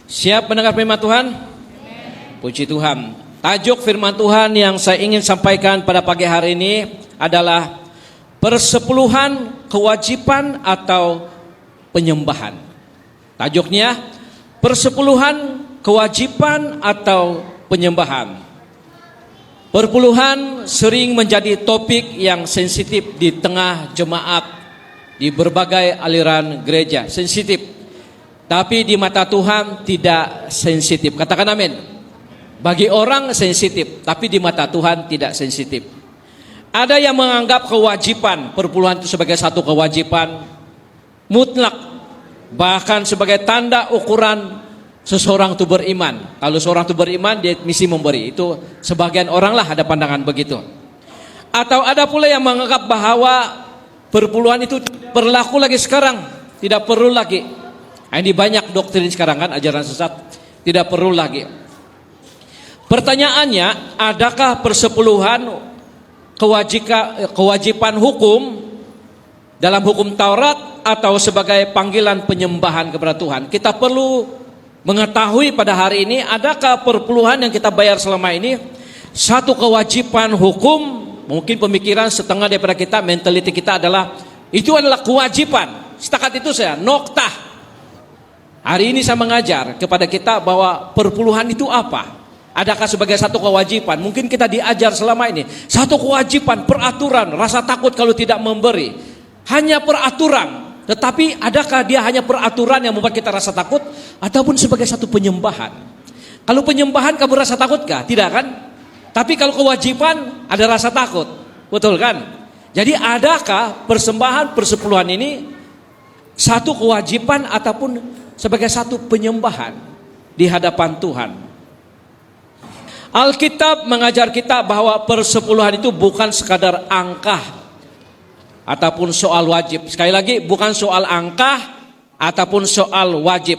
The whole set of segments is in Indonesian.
Siap mendengar firman Tuhan? Puji Tuhan. Tajuk firman Tuhan yang saya ingin sampaikan pada pagi hari ini adalah persepuluhan kewajiban atau penyembahan. Tajuknya persepuluhan kewajiban atau penyembahan. Perpuluhan sering menjadi topik yang sensitif di tengah jemaat di berbagai aliran gereja. Sensitif, tapi di mata Tuhan tidak sensitif. Katakan amin. Bagi orang sensitif, tapi di mata Tuhan tidak sensitif. Ada yang menganggap kewajiban perpuluhan itu sebagai satu kewajiban mutlak, bahkan sebagai tanda ukuran seseorang itu beriman. Kalau seorang itu beriman, dia mesti memberi. Itu sebagian orang lah ada pandangan begitu. Atau ada pula yang menganggap bahwa perpuluhan itu berlaku lagi sekarang, tidak perlu lagi. Ini banyak doktrin sekarang kan, ajaran sesat, tidak perlu lagi. Pertanyaannya, adakah persepuluhan kewajiban hukum dalam hukum Taurat atau sebagai panggilan penyembahan kepada Tuhan? Kita perlu mengetahui pada hari ini, adakah perpuluhan yang kita bayar selama ini satu kewajiban hukum? Mungkin pemikiran setengah daripada kita, mentality kita adalah itu adalah kewajiban. Setakat itu saya noktah. Hari ini saya mengajar kepada kita bahwa perpuluhan itu apa? Adakah sebagai satu kewajiban? Mungkin kita diajar selama ini satu kewajiban, peraturan, rasa takut kalau tidak memberi. Hanya peraturan. Tetapi adakah dia hanya peraturan yang membuat kita rasa takut, ataupun sebagai satu penyembahan? Kalau penyembahan kamu rasa takutkah? Tidak kan? Tapi kalau kewajiban ada rasa takut, betul kan? Jadi adakah persembahan persepuluhan ini satu kewajiban ataupun sebagai satu penyembahan di hadapan Tuhan? Alkitab mengajar kita bahwa persepuluhan itu bukan sekadar angka ataupun soal wajib. Sekali lagi, bukan soal angka ataupun soal wajib,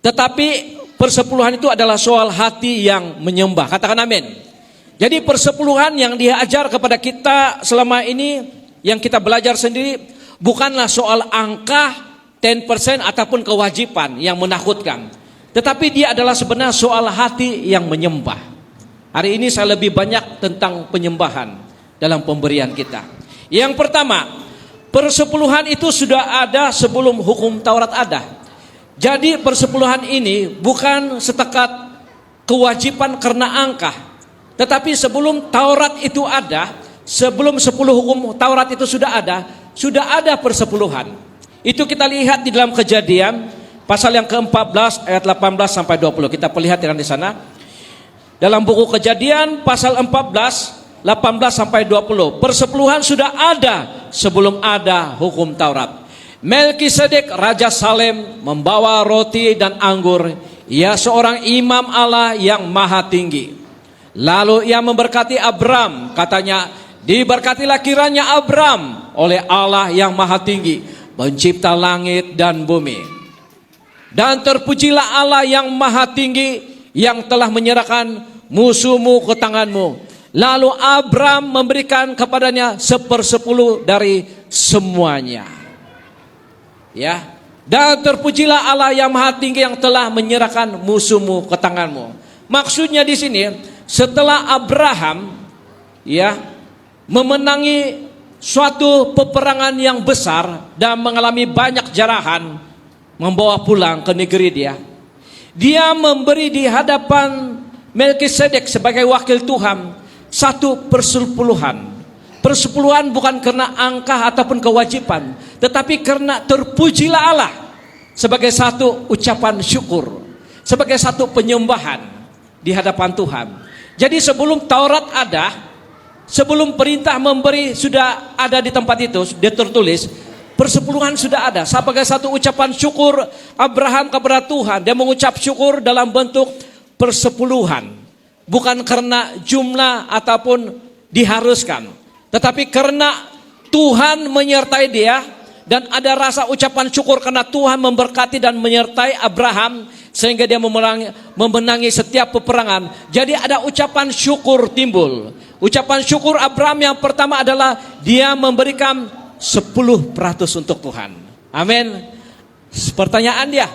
tetapi persepuluhan itu adalah soal hati yang menyembah. Katakan amin. Jadi persepuluhan yang diajar kepada kita selama ini, yang kita belajar sendiri, bukanlah soal angka 10% ataupun kewajiban yang menakutkan, tetapi dia adalah sebenarnya soal hati yang menyembah. Hari ini saya lebih banyak tentang penyembahan dalam pemberian kita. Yang pertama, persepuluhan itu sudah ada sebelum hukum Taurat ada. Jadi persepuluhan ini bukan setekat kewajiban karena angka, tetapi sebelum Taurat itu ada, sebelum 10 hukum Taurat itu sudah ada persepuluhan. Itu kita lihat di dalam Kejadian pasal yang ke-14 ayat 18 sampai 20. Kita perlihatkan di sana. Dalam buku Kejadian pasal 14 18 sampai 20. Persepuluhan sudah ada sebelum ada hukum Taurat. Melkisedek Raja Salem membawa roti dan anggur. Ia seorang imam Allah yang maha tinggi. Lalu ia memberkati Abram. Katanya, diberkatilah kiranya Abram oleh Allah yang maha tinggi, pencipta langit dan bumi. Dan terpujilah Allah yang maha tinggi, yang telah menyerahkan musuhmu ke tanganmu. Lalu Abram memberikan kepadanya 1/10 dari semuanya. Ya. Dan terpujilah Allah yang maha tinggi yang telah menyerahkan musuhmu ke tanganmu. Maksudnya di sini, setelah Abraham memenangi suatu peperangan yang besar dan mengalami banyak jarahan, membawa pulang ke negeri dia memberi di hadapan Melkisedek sebagai wakil Tuhan satu persepuluhan. Persepuluhan bukan karena angka ataupun kewajiban, tetapi karena terpujilah Allah sebagai satu ucapan syukur, sebagai satu penyembahan di hadapan Tuhan. Jadi sebelum Taurat ada, sebelum perintah memberi sudah ada di tempat itu, dia tertulis, persepuluhan sudah ada sebagai satu ucapan syukur Abraham kepada Tuhan. Dia mengucap syukur dalam bentuk persepuluhan, bukan karena jumlah ataupun diharuskan, tetapi karena Tuhan menyertai dia dan ada rasa ucapan syukur karena Tuhan memberkati dan menyertai Abraham sehingga dia memenangi setiap peperangan. Jadi ada ucapan syukur timbul. Ucapan syukur Abraham yang pertama adalah dia memberikan 10% untuk Tuhan. Amin. Pertanyaan dia,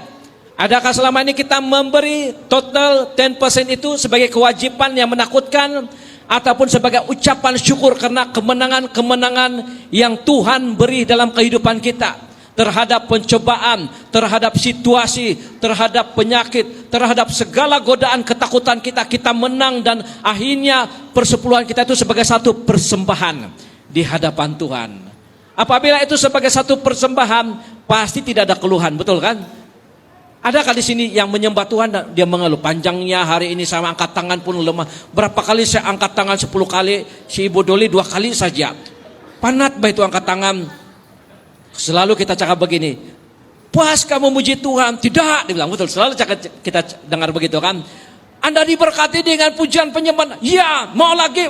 Adakah selama ini kita memberi total 10% itu sebagai kewajiban yang menakutkan, ataupun sebagai ucapan syukur karena kemenangan-kemenangan yang Tuhan beri dalam kehidupan kita, terhadap pencobaan, terhadap situasi, terhadap penyakit, terhadap segala godaan ketakutan kita, kita menang, dan akhirnya persepuluhan kita itu sebagai satu persembahan di hadapan Tuhan. Apabila itu sebagai satu persembahan, pasti tidak ada keluhan, betul kan? Adakah di sini yang menyembah Tuhan dan dia mengeluh, panjangnya hari ini sama angkat tangan pun lemah. Berapa kali saya angkat tangan 10 kali, si Ibu Doli 2 kali saja. Panat baik itu angkat tangan. Selalu kita cakap begini, puas kamu muji Tuhan? Tidak, dibilang betul. Selalu kita dengar begitu kan. Anda diberkati dengan pujian penyembahan. Ya, mau lagi.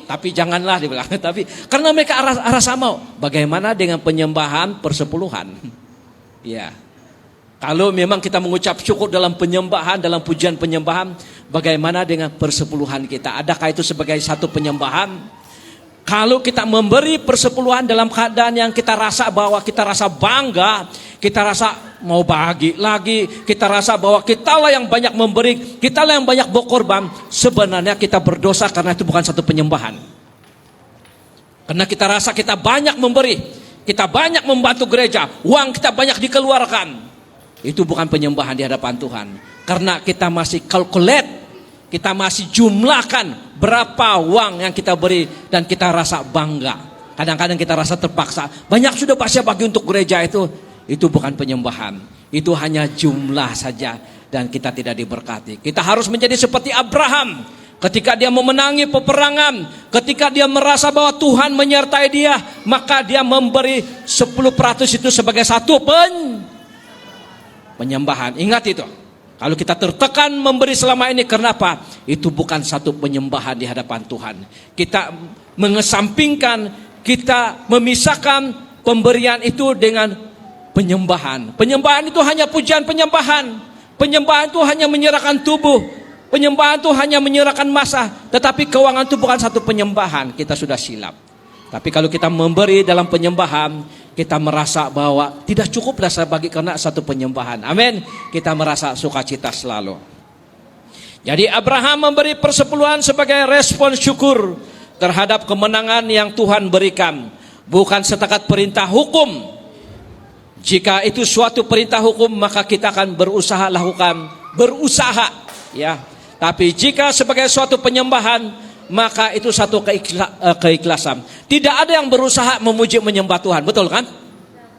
Tapi janganlah, dibilang. Tapi karena mereka rasa mau. Bagaimana dengan penyembahan persepuluhan? Ya. Kalau memang kita mengucap syukur dalam penyembahan, dalam pujian penyembahan, bagaimana dengan persepuluhan kita? Adakah itu sebagai satu penyembahan? Kalau kita memberi persepuluhan dalam keadaan yang kita rasa bahwa kita rasa bangga, kita rasa mau bagi lagi, kita rasa bahwa kitalah yang banyak memberi, kitalah yang banyak berkorban, sebenarnya kita berdosa karena itu bukan satu penyembahan. Karena kita rasa kita banyak memberi, kita banyak membantu gereja, uang kita banyak dikeluarkan. Itu bukan penyembahan di hadapan Tuhan. Karena kita masih calculate, kita masih jumlahkan berapa uang yang kita beri dan kita rasa bangga. Kadang-kadang kita rasa terpaksa. Banyak sudah saya bagi untuk gereja itu bukan penyembahan. Itu hanya jumlah saja dan kita tidak diberkati. Kita harus menjadi seperti Abraham. Ketika dia memenangi peperangan, ketika dia merasa bahwa Tuhan menyertai dia, maka dia memberi 10% itu sebagai satu penyembahan. Ingat itu. Kalau kita tertekan memberi selama ini, kenapa? Itu bukan satu penyembahan di hadapan Tuhan. Kita mengesampingkan, kita memisahkan pemberian itu dengan penyembahan. Penyembahan itu hanya pujian penyembahan. Penyembahan itu hanya menyerahkan tubuh. Penyembahan itu hanya menyerahkan masa. Tetapi keuangan itu bukan satu penyembahan. Kita sudah silap. Tapi kalau kita memberi dalam penyembahan, kita merasa bahwa tidak cukuplah saya bagi karena satu penyembahan. Amin. Kita merasa sukacita selalu. Jadi Abraham memberi persepuluhan sebagai respon syukur terhadap kemenangan yang Tuhan berikan. Bukan setakat perintah hukum. Jika itu suatu perintah hukum, maka kita akan berusaha lakukan. Berusaha. Ya. Tapi jika sebagai suatu penyembahan, maka itu satu keikhlasan. Tidak ada yang berusaha memuji menyembah Tuhan, betul kan?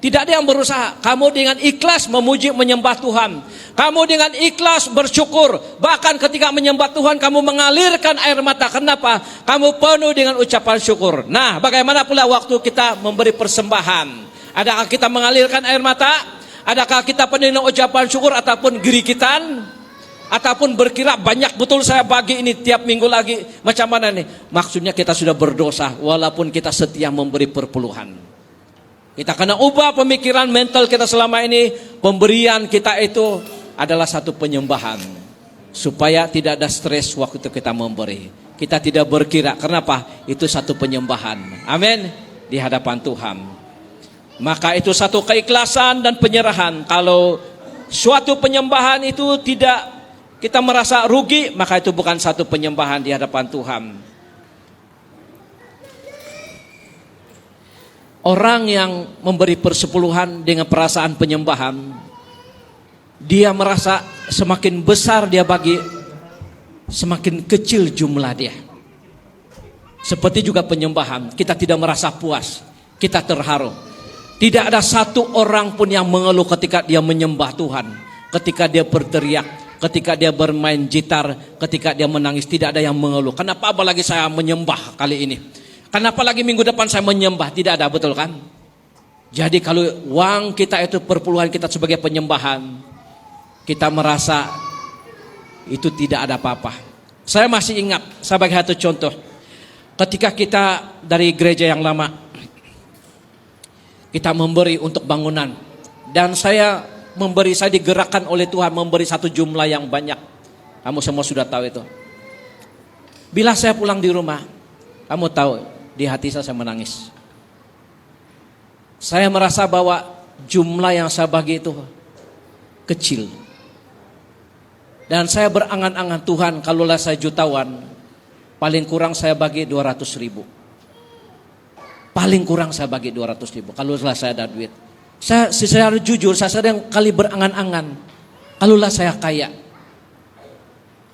Tidak ada yang berusaha. Kamu dengan ikhlas memuji menyembah Tuhan. Kamu dengan ikhlas bersyukur. Bahkan ketika menyembah Tuhan kamu mengalirkan air mata. Kenapa? Kamu penuh dengan ucapan syukur. Nah, bagaimana pula waktu kita memberi persembahan? Adakah kita mengalirkan air mata? Adakah kita penuh dengan ucapan syukur ataupun girikitan? Ataupun berkira banyak betul saya bagi ini tiap minggu lagi. Macam mana nih? Maksudnya kita sudah berdosa walaupun kita setia memberi perpuluhan. Kita kena ubah pemikiran mental kita selama ini. Pemberian kita itu adalah satu penyembahan. Supaya tidak ada stres waktu kita memberi. Kita tidak berkira. Kenapa? Itu satu penyembahan. Amin. Di hadapan Tuhan. Maka itu satu keikhlasan dan penyerahan. Kalau suatu penyembahan itu tidak kita merasa rugi, maka itu bukan satu penyembahan di hadapan Tuhan. Orang yang memberi persepuluhan dengan perasaan penyembahan, dia merasa semakin besar dia bagi, semakin kecil jumlah dia. Seperti juga penyembahan, kita tidak merasa puas, kita terharu. Tidak ada satu orang pun yang mengeluh ketika dia menyembah Tuhan, ketika dia berteriak, ketika dia bermain gitar, ketika dia menangis, tidak ada yang mengeluh. Kenapa apalagi saya menyembah kali ini? Kenapa lagi minggu depan saya menyembah? Tidak ada, betul kan? Jadi kalau uang kita itu perpuluhan kita sebagai penyembahan, kita merasa itu tidak ada apa-apa. Saya masih ingat, saya bagi satu contoh. Ketika kita dari gereja yang lama, kita memberi untuk bangunan. Dan saya digerakkan oleh Tuhan memberi satu jumlah yang banyak. Kamu semua sudah tahu itu. Bila saya pulang di rumah, kamu tahu di hati saya menangis. Saya merasa bahwa jumlah yang saya bagi itu kecil. Dan saya berangan-angan, Tuhan, kalaulah saya jutawan, paling kurang saya bagi 200 ribu. Paling kurang saya bagi 200 ribu. Kalaulah saya ada duit. Saya secara jujur, saya sering kali berangan-angan. Kalaulah saya kaya,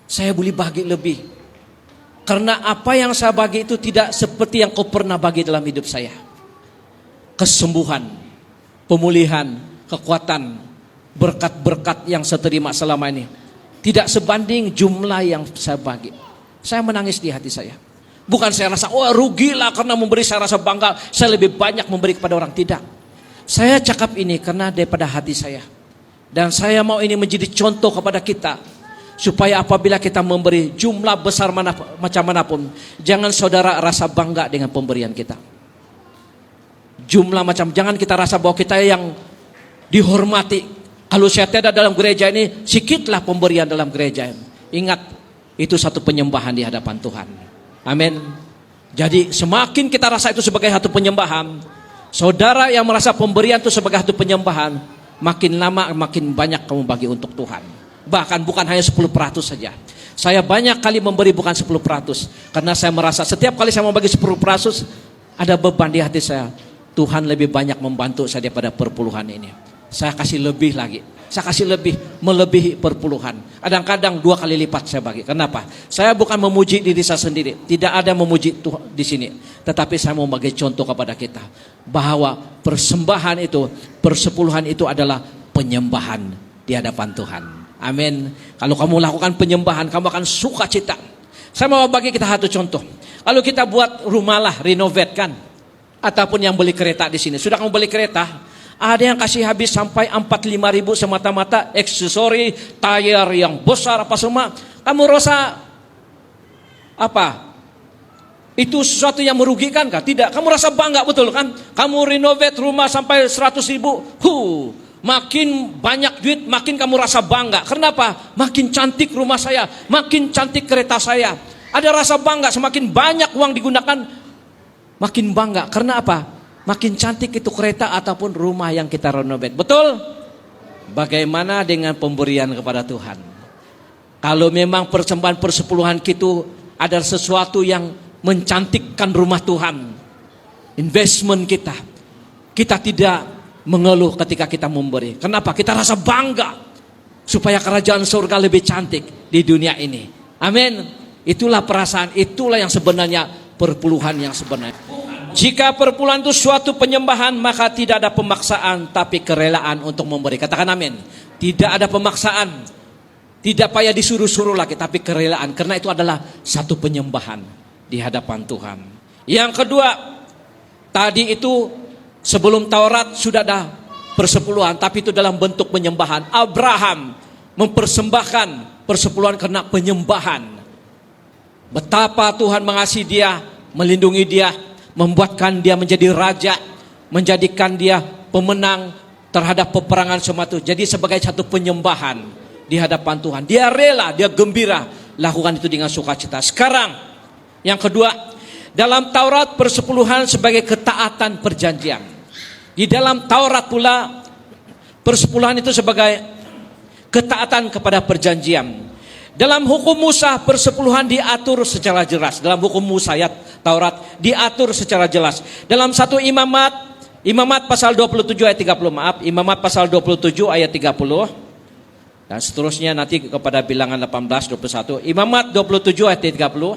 saya boleh bagi lebih. Karena apa yang saya bagi itu tidak seperti yang kau pernah bagi dalam hidup saya. Kesembuhan, pemulihan, kekuatan, berkat-berkat yang saya terima selama ini tidak sebanding jumlah yang saya bagi. Saya menangis di hati saya. Bukan saya rasa, oh rugilah karena memberi, saya rasa bangga, saya lebih banyak memberi kepada orang. Tidak. Saya cakap ini karena daripada hati saya. Dan saya mau ini menjadi contoh kepada kita. Supaya apabila kita memberi jumlah besar macam manapun, jangan saudara rasa bangga dengan pemberian kita. Jumlah macam, jangan kita rasa bahwa kita yang dihormati. Kalau saya tidak dalam gereja ini, sikitlah pemberian dalam gereja ini. Ingat, itu satu penyembahan di hadapan Tuhan. Amin. Jadi semakin kita rasa itu sebagai satu penyembahan, saudara yang merasa pemberian itu sebagai satu penyembahan, makin lama makin banyak kamu bagi untuk Tuhan. Bahkan bukan hanya 10% saja. Saya banyak kali memberi bukan 10%. Karena saya merasa setiap kali saya mau bagi 10%, ada beban di hati saya. Tuhan lebih banyak membantu saya daripada perpuluhan ini. Saya kasih lebih lagi. Saya kasih lebih, melebihi perpuluhan. Kadang-kadang 2 kali lipat saya bagi. Kenapa? Saya bukan memuji diri saya sendiri. Tidak ada memuji Tuhan di sini. Tetapi saya mau bagi contoh kepada kita. Bahwa persembahan itu, persepuluhan itu adalah penyembahan di hadapan Tuhan. Amin. Kalau kamu lakukan penyembahan, kamu akan sukacita. Saya mau bagi kita satu contoh. Kalau kita buat rumah lah, renovate kan. Ataupun yang beli kereta di sini. Sudah kamu beli kereta? Ada yang kasih habis sampai 45 ribu semata-mata aksesori, tayar yang besar apa semua. Kamu rasa apa? Itu sesuatu yang merugikan kah? Tidak. Kamu rasa bangga betul kan? Kamu renovate rumah sampai 100 ribu. Makin banyak duit, makin kamu rasa bangga. Kenapa? Makin cantik rumah saya, makin cantik kereta saya. Ada rasa bangga, semakin banyak uang digunakan, makin bangga. Karena apa? Makin cantik itu kereta ataupun rumah yang kita renovate. Betul? Bagaimana dengan pemberian kepada Tuhan? Kalau memang persembahan persepuluhan itu adalah sesuatu yang mencantikkan rumah Tuhan, investment kita, kita tidak mengeluh ketika kita memberi. Kenapa? Kita rasa bangga supaya kerajaan surga lebih cantik di dunia ini. Amin. Itulah perasaan, itulah yang sebenarnya perpuluhan yang sebenarnya. Jika perpuluhan itu suatu penyembahan, maka tidak ada pemaksaan, tapi kerelaan untuk memberi. Katakan amin. Tidak ada pemaksaan, tidak payah disuruh-suruh lagi, tapi kerelaan. Karena itu adalah satu penyembahan di hadapan Tuhan. Yang kedua, tadi itu sebelum Taurat sudah ada persepuluhan, tapi itu dalam bentuk penyembahan. Abraham mempersembahkan persepuluhan karena penyembahan. Betapa Tuhan mengasihi dia, melindungi dia, membuatkan dia menjadi raja, menjadikan dia pemenang terhadap peperangan semua itu. Jadi sebagai satu penyembahan di hadapan Tuhan. Dia rela, dia gembira lakukan itu dengan sukacita. Sekarang yang kedua, dalam Taurat persepuluhan sebagai ketaatan perjanjian. Di dalam Taurat pula persepuluhan itu sebagai ketaatan kepada perjanjian. Dalam hukum Musa persepuluhan diatur secara jelas. Dalam hukum Musa ayat Taurat diatur secara jelas. Dalam satu Imamat pasal 27 ayat 30, Imamat pasal 27 ayat 30. Dan seterusnya nanti kepada bilangan 18, 21. Imamat 27 ayat 30.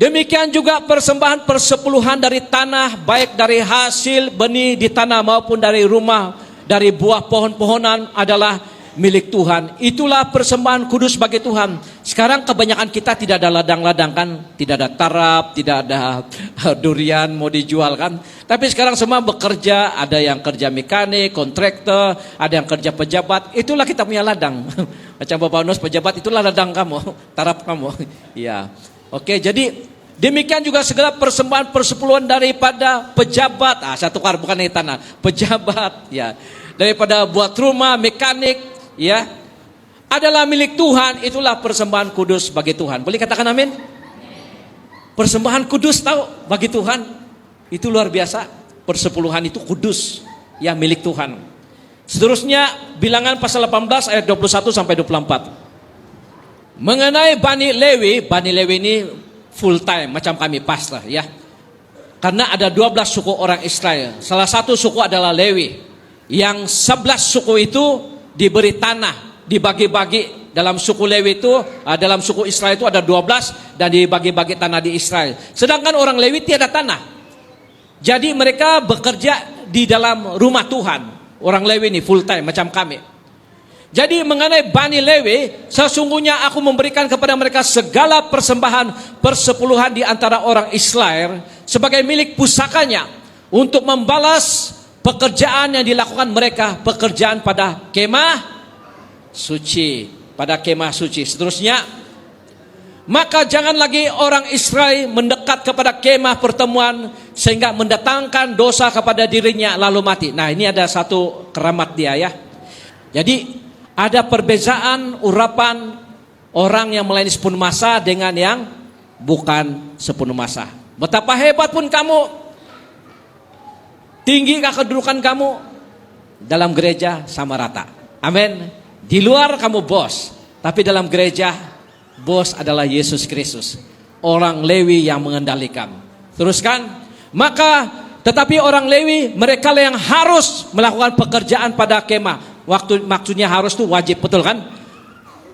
Demikian juga persembahan persepuluhan dari tanah, baik dari hasil benih di tanah maupun dari rumah, dari buah pohon-pohonan adalah milik Tuhan. Itulah persembahan kudus bagi Tuhan. Sekarang kebanyakan kita tidak ada ladang-ladang kan, tidak ada tarap, tidak ada durian mau dijual kan. Tapi sekarang semua bekerja, ada yang kerja mekanik, kontraktor, ada yang kerja pejabat. Itulah kita punya ladang. Macam Bapak Unus pejabat, itulah ladang kamu, tarap kamu. Ya. Oke, jadi demikian juga segala persembahan persepuluhan daripada pejabat. Saya tukar bukan dari tanah, pejabat ya. Daripada buat rumah, mekanik ya, adalah milik Tuhan. Itulah persembahan kudus bagi Tuhan. Boleh katakan amin? Persembahan kudus tahu bagi Tuhan. Itu luar biasa. Persepuluhan itu kudus, ya milik Tuhan. Seterusnya bilangan pasal 18 ayat 21 sampai 24. Mengenai Bani Lewi ini full time macam kami pastor ya. Karena ada 12 suku orang Israel. Salah satu suku adalah Lewi. Yang 11 suku itu diberi tanah, dibagi-bagi. Dalam suku Lewi itu, dalam suku Israel itu ada 12 dan dibagi-bagi tanah di Israel. Sedangkan orang Lewi tiada tanah. Jadi mereka bekerja di dalam rumah Tuhan. Orang Lewi ini full time macam kami. Jadi mengenai Bani Lewi, sesungguhnya aku memberikan kepada mereka segala persembahan persepuluhan di antara orang Israel sebagai milik pusakanya untuk membalas pekerjaan yang dilakukan mereka, pekerjaan pada kemah suci, Seterusnya, maka jangan lagi orang Israel mendekat kepada kemah pertemuan sehingga mendatangkan dosa kepada dirinya lalu mati. Nah, ini ada satu keramat dia ya. Jadi ada perbezaan urapan orang yang melayani sepenuh masa dengan yang bukan sepenuh masa. Betapa hebat pun kamu, tinggikah kedudukan kamu, dalam gereja sama rata. Amin. Di luar kamu bos, tapi dalam gereja bos adalah Yesus Kristus. Orang Lewi yang mengendalikan. Teruskan, maka tetapi orang Lewi mereka yang harus melakukan pekerjaan pada kemah. Maksudnya harus itu wajib, betul kan?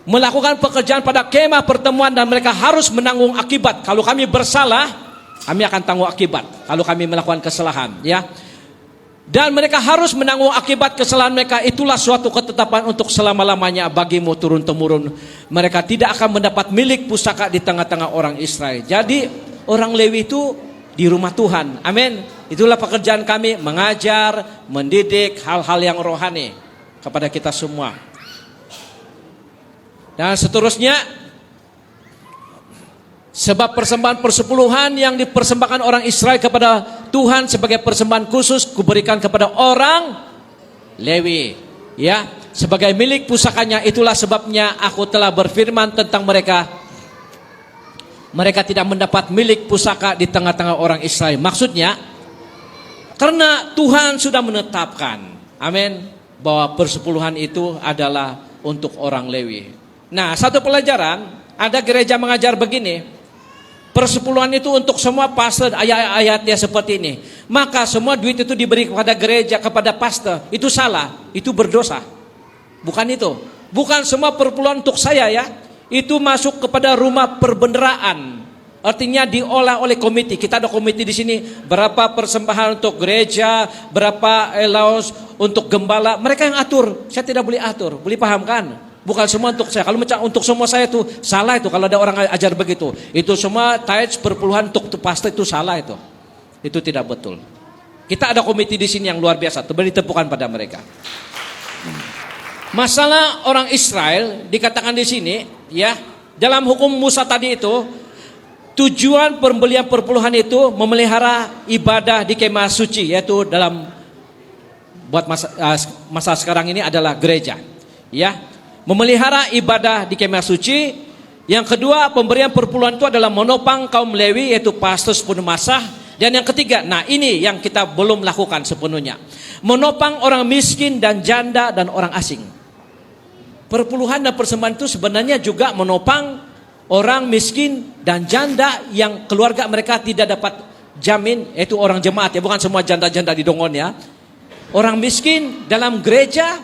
Melakukan pekerjaan pada kemah pertemuan dan mereka harus menanggung akibat. Kalau kami bersalah, kami akan tanggung akibat. Kalau kami melakukan kesalahan, ya. Dan mereka harus menanggung akibat kesalahan mereka. Itulah suatu ketetapan untuk selama-lamanya bagimu turun-temurun. Mereka tidak akan mendapat milik pusaka di tengah-tengah orang Israel. Jadi orang Lewi itu di rumah Tuhan. Amin. Itulah pekerjaan kami, mengajar, mendidik hal-hal yang rohani kepada kita semua. Dan seterusnya, sebab persembahan persepuluhan yang dipersembahkan orang Israel kepada Tuhan sebagai persembahan khusus kuberikan kepada orang Lewi, ya, sebagai milik pusakanya. Itulah sebabnya aku telah berfirman tentang mereka. Mereka tidak mendapat milik pusaka di tengah-tengah orang Israel. Maksudnya, karena Tuhan sudah menetapkan, amin, bahwa persepuluhan itu adalah untuk orang Lewi. Nah, satu pelajaran, ada gereja mengajar begini, persepuluhan itu untuk semua pastor, ayat-ayatnya seperti ini. Maka semua duit itu diberi kepada gereja, kepada pastor. Itu salah, itu berdosa. Bukan itu. Bukan semua persepuluhan untuk saya ya. Itu masuk kepada rumah perbendaharaan. Artinya diolah oleh komite. Kita ada komite di sini. Berapa persembahan untuk gereja, berapa allowance untuk gembala. Mereka yang atur. Saya tidak boleh atur. Boleh paham kan? Bukan semua untuk saya. Kalau untuk semua saya itu salah itu. Kalau ada orang ajar begitu. Itu semua tithes perpuluhan untuk pastor itu salah itu. Itu tidak betul. Kita ada komite di sini yang luar biasa. Beri tepukan pada mereka. Masalah orang Israel dikatakan di sini, ya, dalam hukum Musa tadi itu. Tujuan pembelian perpuluhan itu memelihara ibadah di kemah suci, yaitu dalam buat masa sekarang ini adalah gereja, ya, memelihara ibadah di kemah suci. Yang kedua, pemberian perpuluhan itu adalah menopang kaum Lewi, yaitu pastor sepenuh masa. Dan yang ketiga, nah ini yang kita belum lakukan sepenuhnya, menopang orang miskin dan janda dan orang asing. Perpuluhan dan persembahan itu sebenarnya juga menopang orang miskin dan janda yang keluarga mereka tidak dapat jamin, yaitu orang jemaat ya, bukan semua janda-janda di Dongon ya. Orang miskin dalam gereja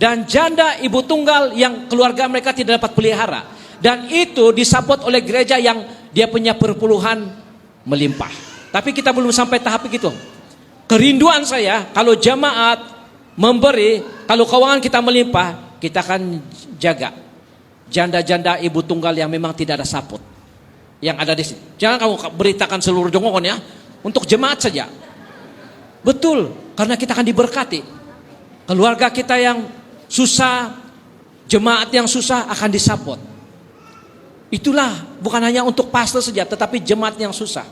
dan janda ibu tunggal yang keluarga mereka tidak dapat pelihara. Dan itu disupport oleh gereja yang dia punya perpuluhan melimpah. Tapi kita belum sampai tahap begitu. Kerinduan saya kalau jemaat memberi, kalau keuangan kita melimpah, kita akan jaga janda-janda ibu tunggal yang memang tidak ada support yang ada di sini. Jangan kamu beritakan seluruh Dongon ya, untuk jemaat saja. Betul, karena kita akan diberkati. Keluarga kita yang susah, jemaat yang susah akan disupport. Itulah bukan hanya untuk pastor saja, tetapi jemaat yang susah.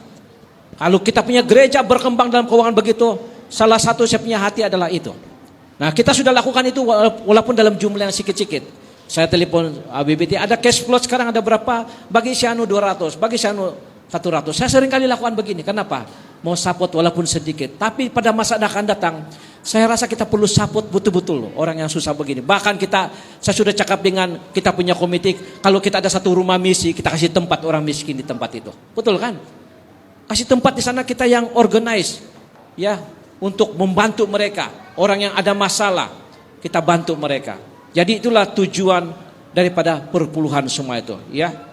Kalau kita punya gereja berkembang dalam keuangan begitu, salah satu saya punya hati adalah itu. Nah, kita sudah lakukan itu walaupun dalam jumlah yang sedikit. Saya telepon BBT, ada cash flow sekarang ada berapa? Bagi si anu 200, bagi si anu 100. Saya sering kali lakukan begini. Kenapa? Mau support walaupun sedikit. Tapi pada masa akan datang, Saya rasa kita perlu support betul-betul orang yang susah begini. Bahkan saya sudah cakap dengan kita punya komite, kalau kita ada satu rumah misi, kita kasih tempat orang miskin di tempat itu. Betul kan? Kasih tempat di sana kita yang organize, ya, untuk membantu mereka. Orang yang ada masalah, kita bantu mereka. Jadi itulah tujuan daripada perpuluhan semua itu, ya.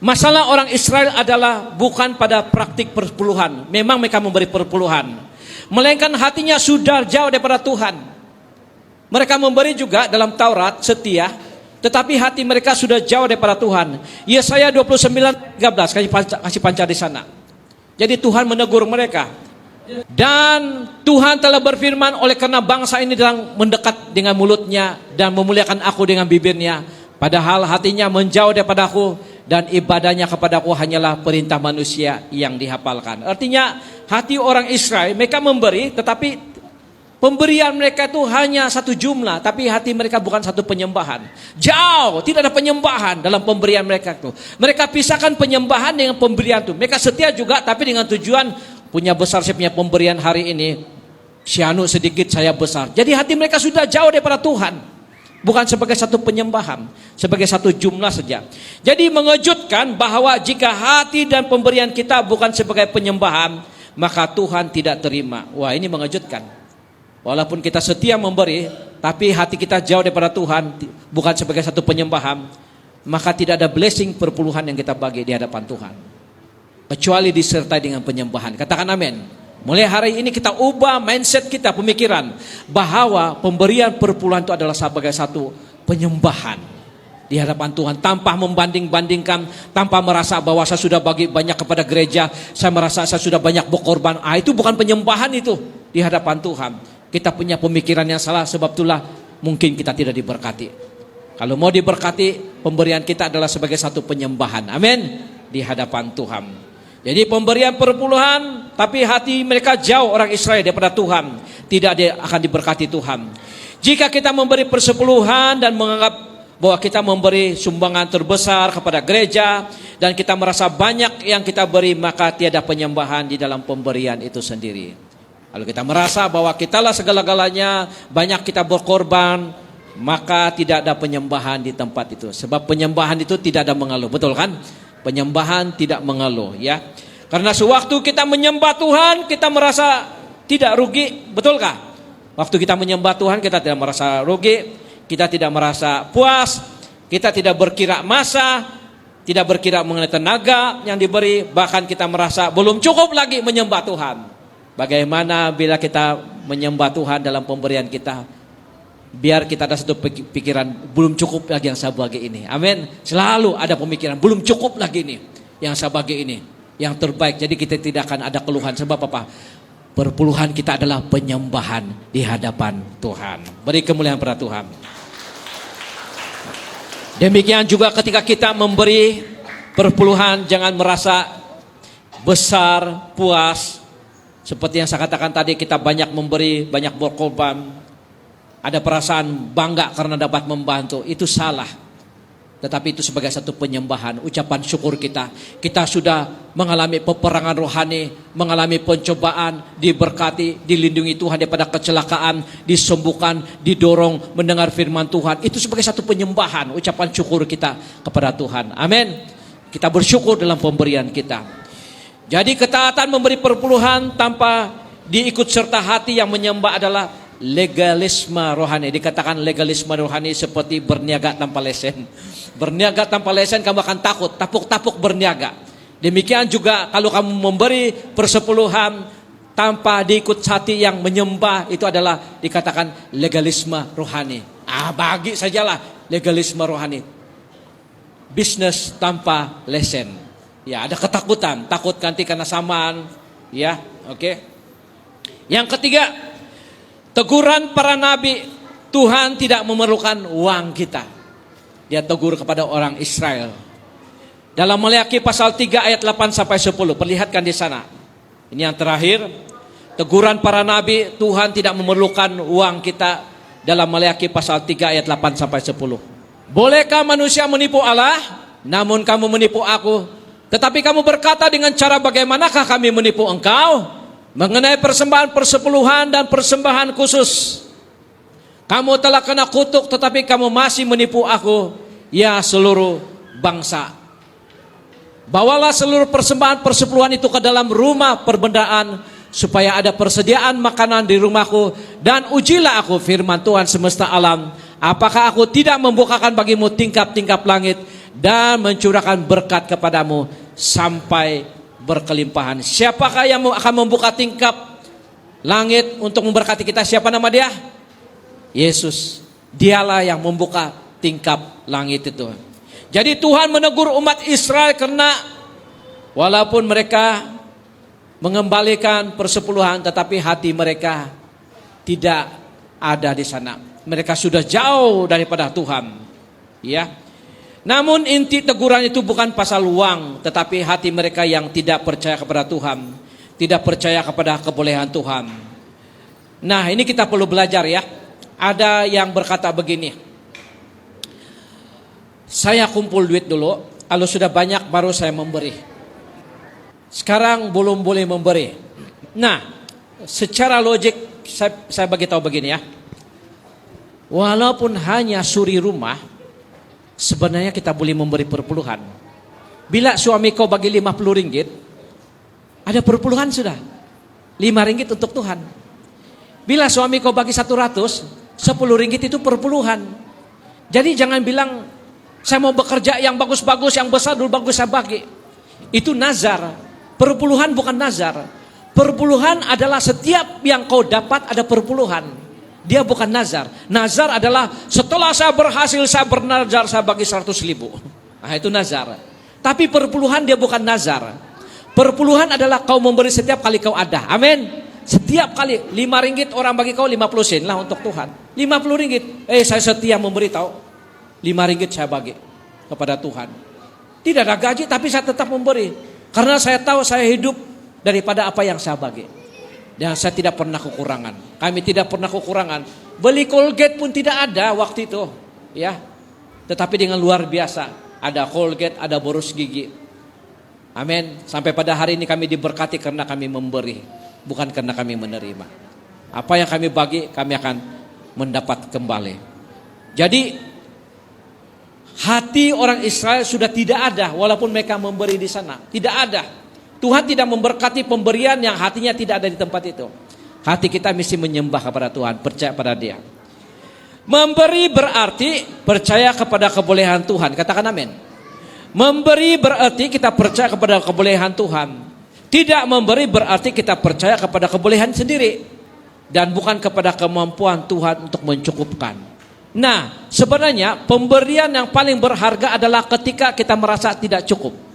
Masalah orang Israel adalah bukan pada praktik perpuluhan. Memang mereka memberi perpuluhan, melainkan hatinya sudah jauh daripada Tuhan. Mereka memberi juga dalam Taurat setia, tetapi hati mereka sudah jauh daripada Tuhan. Yesaya 29:13, kasih pancar di sana. Jadi Tuhan menegur mereka. Dan Tuhan telah berfirman, oleh karena bangsa ini sedang mendekat dengan mulutnya dan memuliakan aku dengan bibirnya, padahal hatinya menjauh daripada aku, dan ibadahnya kepadaku hanyalah perintah manusia yang dihafalkan. Artinya hati orang Israel, mereka memberi, tetapi pemberian mereka itu hanya satu jumlah, tapi hati mereka bukan satu penyembahan. Jauh, tidak ada penyembahan dalam pemberian mereka itu. Mereka pisahkan penyembahan dengan pemberian itu. Mereka setia juga, tapi dengan tujuan punya besar, saya punya pemberian hari ini, sianu sedikit saya besar. Jadi hati mereka sudah jauh daripada Tuhan. Bukan sebagai satu penyembahan, sebagai satu jumlah saja. Jadi mengejutkan bahwa jika hati dan pemberian kita bukan sebagai penyembahan, maka Tuhan tidak terima. Wah, ini mengejutkan. Walaupun kita setia memberi, tapi hati kita jauh daripada Tuhan, bukan sebagai satu penyembahan, maka tidak ada blessing perpuluhan yang kita bagi di hadapan Tuhan, kecuali disertai dengan penyembahan. Katakan amin. Mulai hari ini kita ubah mindset kita, pemikiran bahwa pemberian perpuluhan itu adalah sebagai satu penyembahan di hadapan Tuhan, tanpa membanding-bandingkan, tanpa merasa bahwa saya sudah bagi banyak kepada gereja, saya merasa saya sudah banyak berkorban. Itu bukan penyembahan itu di hadapan Tuhan. Kita punya pemikiran yang salah, sebab itulah mungkin kita tidak diberkati. Kalau mau diberkati, pemberian kita adalah sebagai satu penyembahan. Amin. Di hadapan Tuhan. Jadi pemberian perpuluhan, tapi hati mereka jauh orang Israel daripada Tuhan, tidak akan diberkati Tuhan. Jika kita memberi persepuluhan dan menganggap bahwa kita memberi sumbangan terbesar kepada gereja, dan kita merasa banyak yang kita beri, maka tiada penyembahan di dalam pemberian itu sendiri. Kalau kita merasa bahwa kitalah segala-galanya, banyak kita berkorban, maka tidak ada penyembahan di tempat itu. Sebab penyembahan itu tidak ada mengeluh, betul kan? Penyembahan tidak mengeluh, ya. Karena sewaktu kita menyembah Tuhan, kita merasa tidak rugi, betulkah? Waktu kita menyembah Tuhan, kita tidak merasa rugi, kita tidak merasa puas, kita tidak berkira masa, tidak berkira mengenai tenaga yang diberi, bahkan kita merasa belum cukup lagi menyembah Tuhan. Bagaimana bila kita menyembah Tuhan dalam pemberian kita? Biar kita ada satu pikiran, belum cukup lagi yang saya bagi ini. Amin. Selalu ada pemikiran, belum cukup lagi ini yang saya bagi ini, yang terbaik. Jadi kita tidak akan ada keluhan. Sebab apa? Perpuluhan kita adalah penyembahan di hadapan Tuhan. Beri kemuliaan pada Tuhan. Demikian juga ketika kita memberi perpuluhan, jangan merasa besar, puas. Seperti yang saya katakan tadi, kita banyak memberi, banyak berkorban. Ada perasaan bangga karena dapat membantu, itu salah. Tetapi itu sebagai satu penyembahan, ucapan syukur kita. Kita sudah mengalami peperangan rohani, mengalami pencobaan, diberkati, dilindungi Tuhan daripada kecelakaan, disembuhkan, didorong mendengar firman Tuhan. Itu sebagai satu penyembahan, ucapan syukur kita kepada Tuhan. Amin. Kita bersyukur dalam pemberian kita. Jadi ketaatan memberi perpuluhan tanpa diikut serta hati yang menyembah adalah legalisme rohani. Dikatakan legalisme rohani seperti berniaga tanpa lesen. Berniaga tanpa lesen kamu akan takut, tapuk-tapuk berniaga. Demikian juga kalau kamu memberi persepuluhan tanpa diikut hati yang menyembah, itu adalah dikatakan legalisme rohani. Bagi sajalah legalisme rohani. Bisnis tanpa lesen. Ya, ada ketakutan, takut ganti karena samaan. Ya, oke. Yang ketiga, teguran para nabi. Tuhan tidak memerlukan uang kita. Dia tegur kepada orang Israel. Dalam Maleakhi pasal 3 ayat 8 sampai 10. Perlihatkan di sana. Ini yang terakhir. Teguran para nabi, Tuhan tidak memerlukan uang kita. Dalam Maleakhi pasal 3 ayat 8 sampai 10. Bolehkah manusia menipu Allah? Namun kamu menipu aku. Tetapi kamu berkata, dengan cara bagaimanakah kami menipu engkau? Mengenai persembahan persepuluhan dan persembahan khusus, kamu telah kena kutuk tetapi kamu masih menipu aku, ya seluruh bangsa. Bawalah seluruh persembahan persepuluhan itu ke dalam rumah perbendaan, supaya ada persediaan makanan di rumahku, dan ujilah aku, firman Tuhan semesta alam, apakah aku tidak membukakan bagimu tingkap-tingkap langit dan mencurahkan berkat kepadamu sampai berkelimpahan. Siapakah yang akan membuka tingkap langit untuk memberkati kita? Siapa nama dia? Yesus. Dialah yang membuka tingkap langit itu. Jadi Tuhan menegur umat Israel karena walaupun mereka mengembalikan persepuluhan, tetapi hati mereka tidak ada di sana. Mereka sudah jauh daripada Tuhan. Ya. Namun inti teguran itu bukan pasal uang, tetapi hati mereka yang tidak percaya kepada Tuhan, tidak percaya kepada kebolehan Tuhan. Nah, ini kita perlu belajar ya. Ada yang berkata begini, saya kumpul duit dulu, kalau sudah banyak baru saya memberi. Sekarang belum boleh memberi. Nah, secara logik saya bagi tahu begini ya. Walaupun hanya suri rumah, sebenarnya kita boleh memberi perpuluhan. Bila suami kau bagi 50 ringgit, ada perpuluhan sudah. 5 ringgit untuk Tuhan. Bila suami kau bagi 100, 10 ringgit itu perpuluhan. Jadi jangan bilang, saya mau bekerja yang bagus-bagus, yang besar dulu bagus saya bagi. Itu nazar. Perpuluhan bukan nazar. Perpuluhan adalah setiap yang kau dapat ada perpuluhan. Dia bukan nazar. Nazar adalah setelah saya berhasil saya bernazar saya bagi 100.000. Nah itu nazar. Tapi perpuluhan dia bukan nazar. Perpuluhan adalah kau memberi setiap kali kau ada. Amin. Setiap kali 5 ringgit orang bagi kau 50 sen lah untuk Tuhan. 50 ringgit. Saya setia memberi tahu. 5 ringgit saya bagi kepada Tuhan. Tidak ada gaji tapi saya tetap memberi. Karena saya tahu saya hidup daripada apa yang saya bagi. Dan saya tidak pernah kekurangan. Kami tidak pernah kekurangan. Beli Colgate pun tidak ada waktu itu, ya. Tetapi dengan luar biasa, ada Colgate, ada boros gigi. Amin. Sampai pada hari ini kami diberkati karena kami memberi, bukan karena kami menerima. Apa yang kami bagi, kami akan mendapat kembali. Jadi hati orang Israel sudah tidak ada walaupun mereka memberi di sana. Tidak ada. Tuhan tidak memberkati pemberian yang hatinya tidak ada di tempat itu. Hati kita mesti menyembah kepada Tuhan, percaya pada Dia. Memberi berarti percaya kepada kebolehan Tuhan. Katakan amin. Memberi berarti kita percaya kepada kebolehan Tuhan. Tidak memberi berarti kita percaya kepada kebolehan sendiri. Dan bukan kepada kemampuan Tuhan untuk mencukupkan. Nah, sebenarnya pemberian yang paling berharga adalah ketika kita merasa tidak cukup.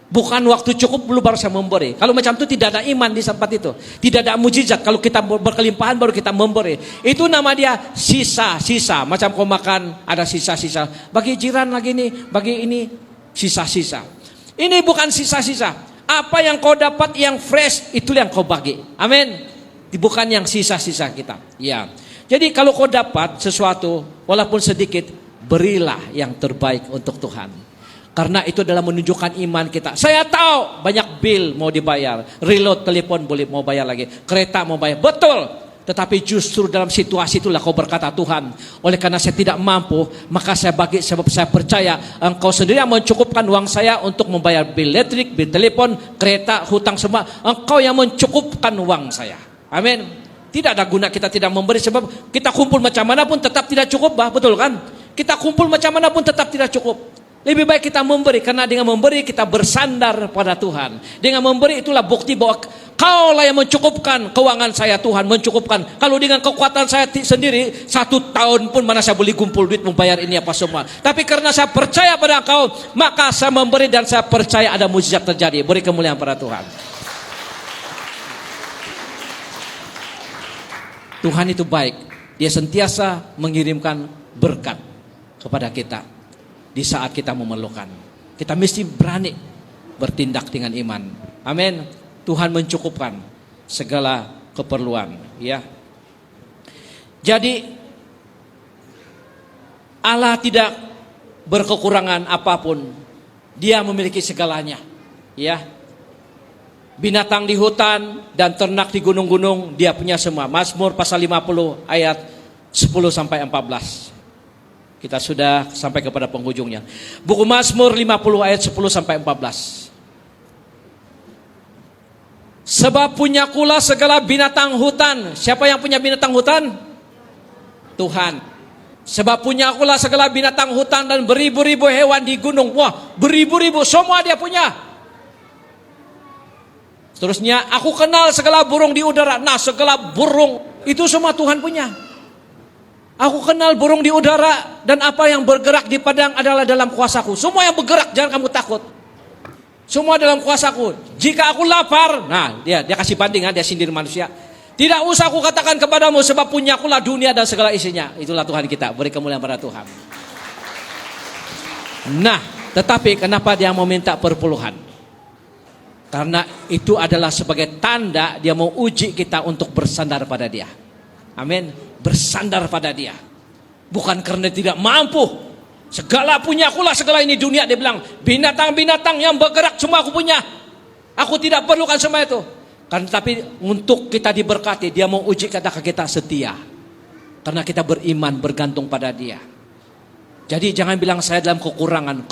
Bukan waktu cukup belum baru saya memberi. Kalau macam itu tidak ada iman di tempat itu. Tidak ada mujizat. Kalau kita berkelimpahan baru kita memberi. Itu nama dia sisa-sisa. Macam kau makan ada sisa-sisa. Bagi jiran lagi nih, bagi ini sisa-sisa. Ini bukan sisa-sisa. Apa yang kau dapat yang fresh itu yang kau bagi. Amin. Bukan yang sisa-sisa kita. Ya. Jadi kalau kau dapat sesuatu walaupun sedikit, berilah yang terbaik untuk Tuhan. Karena itu adalah menunjukkan iman kita. Saya tahu banyak bill mau dibayar. Reload telepon boleh mau bayar lagi. Kereta mau bayar. Betul. Tetapi justru dalam situasi itulah kau berkata, Tuhan, oleh karena saya tidak mampu, maka saya bagi sebab saya percaya Engkau sendiri yang mencukupkan uang saya untuk membayar bill listrik, bill telepon, kereta, hutang semua. Engkau yang mencukupkan uang saya. Amin. Tidak ada guna kita tidak memberi sebab kita kumpul macam mana pun tetap tidak cukup, bah. Betul kan? Kita kumpul macam mana pun tetap tidak cukup. Lebih baik kita memberi, karena dengan memberi kita bersandar pada Tuhan. Dengan memberi itulah bukti bahwa Kaulah yang mencukupkan keuangan saya, Tuhan mencukupkan. Kalau dengan kekuatan saya sendiri 1 tahun pun mana saya boleh kumpul duit membayar ini apa semua. Tapi karena saya percaya pada Engkau, maka saya memberi dan saya percaya ada mukjizat terjadi. Beri kemuliaan pada Tuhan. Tuhan itu baik. Dia sentiasa mengirimkan berkat kepada kita di saat kita memerlukan. Kita mesti berani bertindak dengan iman. Amin. Tuhan mencukupkan segala keperluan, ya. Jadi Allah tidak berkekurangan apapun. Dia memiliki segalanya, ya. binatang di hutan, dan ternak di gunung-gunung, dia punya semua. Mazmur pasal 50 ayat 10 sampai 14. Kita sudah sampai kepada penghujungnya. Buku Mazmur 50 ayat 10 sampai 14. Sebab punyakulah segala binatang hutan. Siapa yang punya binatang hutan? Tuhan. Sebab punyakulah segala binatang hutan dan beribu-ribu hewan di gunung. Wah, beribu-ribu, semua dia punya. Seterusnya, aku kenal segala burung di udara. Nah, segala burung itu semua Tuhan punya. Aku kenal burung di udara, dan apa yang bergerak di padang adalah dalam kuasaku. Semua yang bergerak, jangan kamu takut. Semua dalam kuasaku. Jika aku lapar, nah dia kasih bandingan, dia sindir manusia. Tidak usah aku katakan kepadamu, sebab punyakulah dunia dan segala isinya. Itulah Tuhan kita, beri kemuliaan pada Tuhan. Nah, tetapi kenapa dia mau minta perpuluhan? Karena itu adalah sebagai tanda dia mau uji kita untuk bersandar pada dia. Amin. Bersandar pada dia. Bukan karena tidak mampu. Segala punyakulah segala ini dunia, dia bilang. Binatang-binatang yang bergerak semua aku punya. Aku tidak perlukan semua itu. Kan, tapi untuk kita diberkati, dia mau uji kita setia. Karena kita beriman, bergantung pada dia. Jadi jangan bilang saya dalam kekurangan.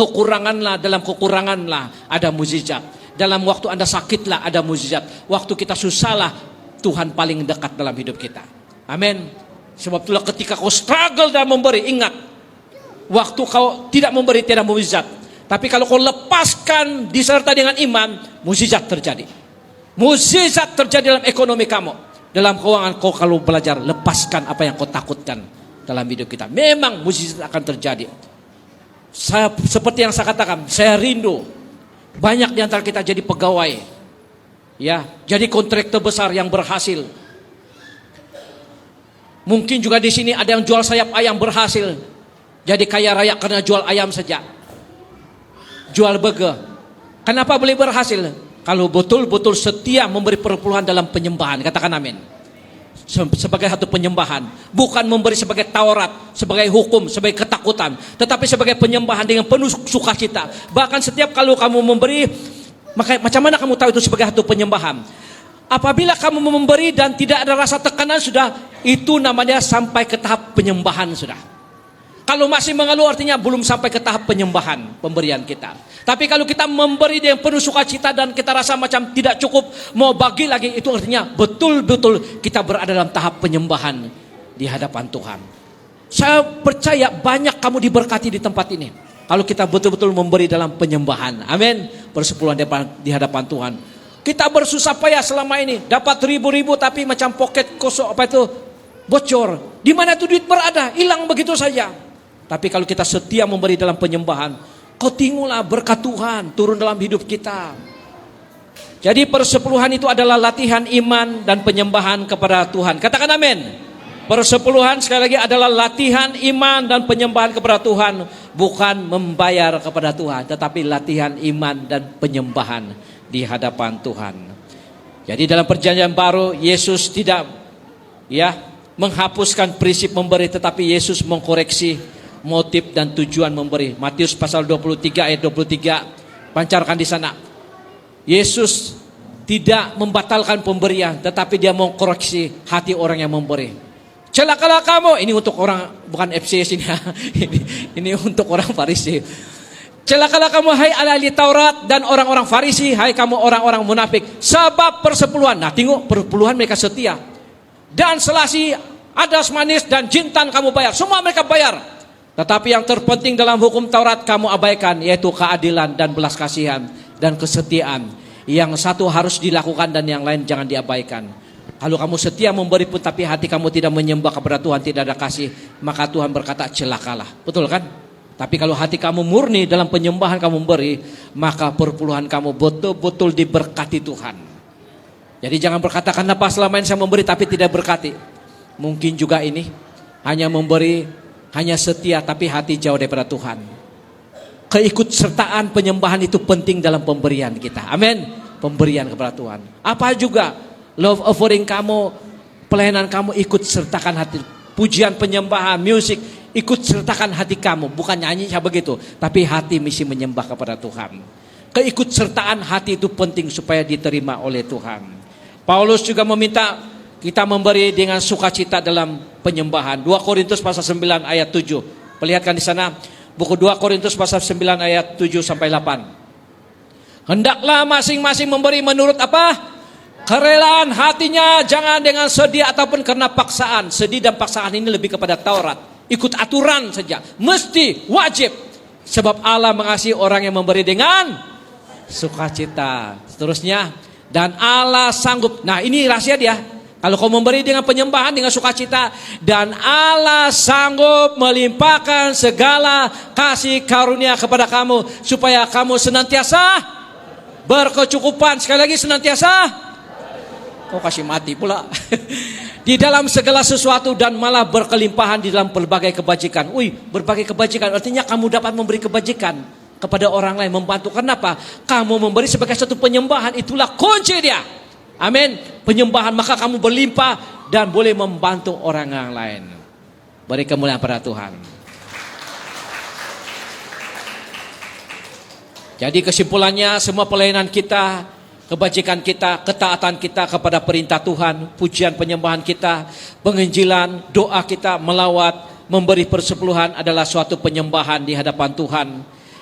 Dalam kekuranganlah ada mukjizat. Dalam waktu Anda sakitlah ada mukjizat. Waktu kita susahlah Tuhan paling dekat dalam hidup kita. Amin. Sebab itulah ketika kau struggle dalam memberi, ingat. Waktu kau tidak memberi tidak mukjizat. Tapi kalau kau lepaskan disertai dengan iman, mukjizat terjadi. Mukjizat terjadi dalam ekonomi kamu. Dalam keuangan kau, kalau belajar lepaskan apa yang kau takutkan dalam hidup kita. Memang mukjizat akan terjadi. Seperti yang saya katakan, saya rindu banyak di antara kita jadi pegawai. Ya, jadi kontraktor besar yang berhasil. Mungkin juga di sini ada yang jual sayap ayam berhasil. Jadi kaya raya karena jual ayam saja. Jual burger. Kenapa boleh berhasil? Kalau betul-betul setia memberi perpuluhan dalam penyembahan. Katakan amin. Sebagai satu penyembahan. Bukan memberi sebagai Taurat, sebagai hukum, sebagai ketakutan. Tetapi sebagai penyembahan dengan penuh sukacita. Bahkan setiap kalau kamu memberi, maka macam mana kamu tahu itu sebagai satu penyembahan? Apabila kamu memberi dan tidak ada rasa tekanan, sudah itu namanya sampai ke tahap penyembahan sudah. Kalau masih mengeluh artinya belum sampai ke tahap penyembahan pemberian kita. Tapi kalau kita memberi dengan penuh sukacita dan kita rasa macam tidak cukup, mau bagi lagi, itu artinya betul-betul kita berada dalam tahap penyembahan di hadapan Tuhan. Saya percaya banyak kamu diberkati di tempat ini. Kalau kita betul-betul memberi dalam penyembahan. Amin. Persepuluhan di hadapan Tuhan. Kita bersusah payah selama ini. Dapat ribu-ribu tapi macam poket kosong, bocor. Di mana itu duit berada? Hilang begitu saja. Tapi kalau kita setia memberi dalam penyembahan, kau tengoklah berkat Tuhan turun dalam hidup kita. Jadi persepuluhan itu adalah latihan iman dan penyembahan kepada Tuhan. Katakan amin. Persepuluhan sekali lagi adalah latihan iman dan penyembahan kepada Tuhan. Bukan membayar kepada Tuhan, tetapi latihan iman dan penyembahan di hadapan Tuhan. Jadi dalam perjanjian baru, Yesus tidak menghapuskan prinsip memberi, tetapi Yesus mengkoreksi motif dan tujuan memberi. Matius pasal 23 ayat 23 pancarkan di sana. Yesus tidak membatalkan pemberian, tetapi dia mengkoreksi hati orang yang memberi. Celakalah kamu, ini untuk orang bukan FCS ini, ini untuk orang Farisi. Celakalah kamu hai ahli Taurat dan orang-orang Farisi, hai kamu orang-orang munafik, sebab persepuluhan. Nah, tengok perpuluhan mereka setia. Dan selasi, adas manis dan jintan kamu bayar. Semua mereka bayar. Tetapi yang terpenting dalam hukum Taurat kamu abaikan, yaitu keadilan dan belas kasihan dan kesetiaan. Yang satu harus dilakukan dan yang lain jangan diabaikan. Kalau kamu setia memberi pun tapi hati kamu tidak menyembah kepada Tuhan, tidak ada kasih, maka Tuhan berkata celakalah. Betul kan? Tapi kalau hati kamu murni dalam penyembahan kamu memberi, maka perpuluhan kamu betul-betul diberkati Tuhan. Jadi jangan berkata kenapa selama ini saya memberi tapi tidak berkati. Mungkin juga ini hanya memberi, hanya setia tapi hati jauh daripada Tuhan. Keikutsertaan penyembahan itu penting dalam pemberian kita. Amin. Pemberian kepada Tuhan. Apa juga love offering kamu, pelayanan kamu ikut sertakan hati. Pujian, penyembahan, musik, ikut sertakan hati kamu. Bukan nyanyi begitu, tapi hati misi menyembah kepada Tuhan. keikutsertaan hati itu penting supaya diterima oleh Tuhan. Paulus juga meminta kita memberi dengan sukacita dalam penyembahan. 2 Korintus pasal 9 ayat 7. Perlihatkan di sana buku 2 Korintus pasal 9 ayat 7 sampai 8. Hendaklah masing-masing memberi menurut apa? Kerelaan hatinya, jangan dengan sedih ataupun karena paksaan. Sedih dan paksaan ini lebih kepada Taurat. Ikut aturan saja. Mesti, wajib. Sebab Allah mengasihi orang yang memberi dengan sukacita. Seterusnya, dan Allah sanggup. Nah, ini rahasia dia. Kalau kau memberi dengan penyembahan, dengan sukacita, dan Allah sanggup melimpahkan segala kasih karunia kepada kamu, supaya kamu senantiasa berkecukupan. Sekali lagi, senantiasa. Kau kasih mati pula. Di dalam segala sesuatu dan malah berkelimpahan di dalam berbagai kebajikan. Berbagai kebajikan artinya kamu dapat memberi kebajikan kepada orang lain, membantu. Kenapa? Kamu memberi sebagai satu penyembahan, itulah kunci dia. Amin. Penyembahan, maka kamu berlimpah dan boleh membantu orang yang lain. Beri kemuliaan pada Tuhan. Jadi kesimpulannya, semua pelayanan kita, kebajikan kita, ketaatan kita kepada perintah Tuhan, pujian penyembahan kita, penginjilan, doa kita, melawat, memberi persepuluhan adalah suatu penyembahan di hadapan Tuhan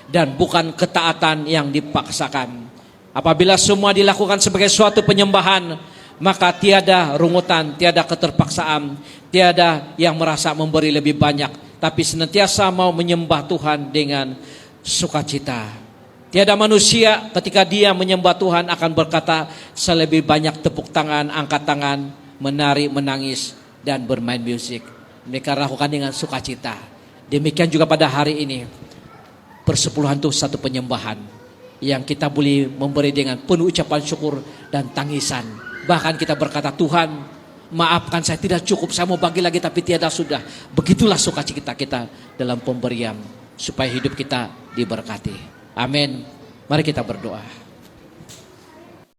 dan bukan ketaatan yang dipaksakan. Apabila semua dilakukan sebagai suatu penyembahan, maka tiada rungutan, tiada keterpaksaan, tiada yang merasa memberi lebih banyak, tapi senantiasa mau menyembah Tuhan dengan sukacita. Tiada manusia ketika dia menyembah Tuhan akan berkata selebih banyak tepuk tangan, angkat tangan, menari, menangis, dan bermain musik. Mereka lakukan dengan sukacita. Demikian juga pada hari ini. Persepuluhan itu satu penyembahan yang kita boleh memberi dengan penuh ucapan syukur dan tangisan. Bahkan kita berkata, Tuhan, maafkan saya tidak cukup, saya mau bagi lagi tapi tiada sudah. Begitulah sukacita kita dalam pemberian supaya hidup kita diberkati. Amin. Mari kita berdoa.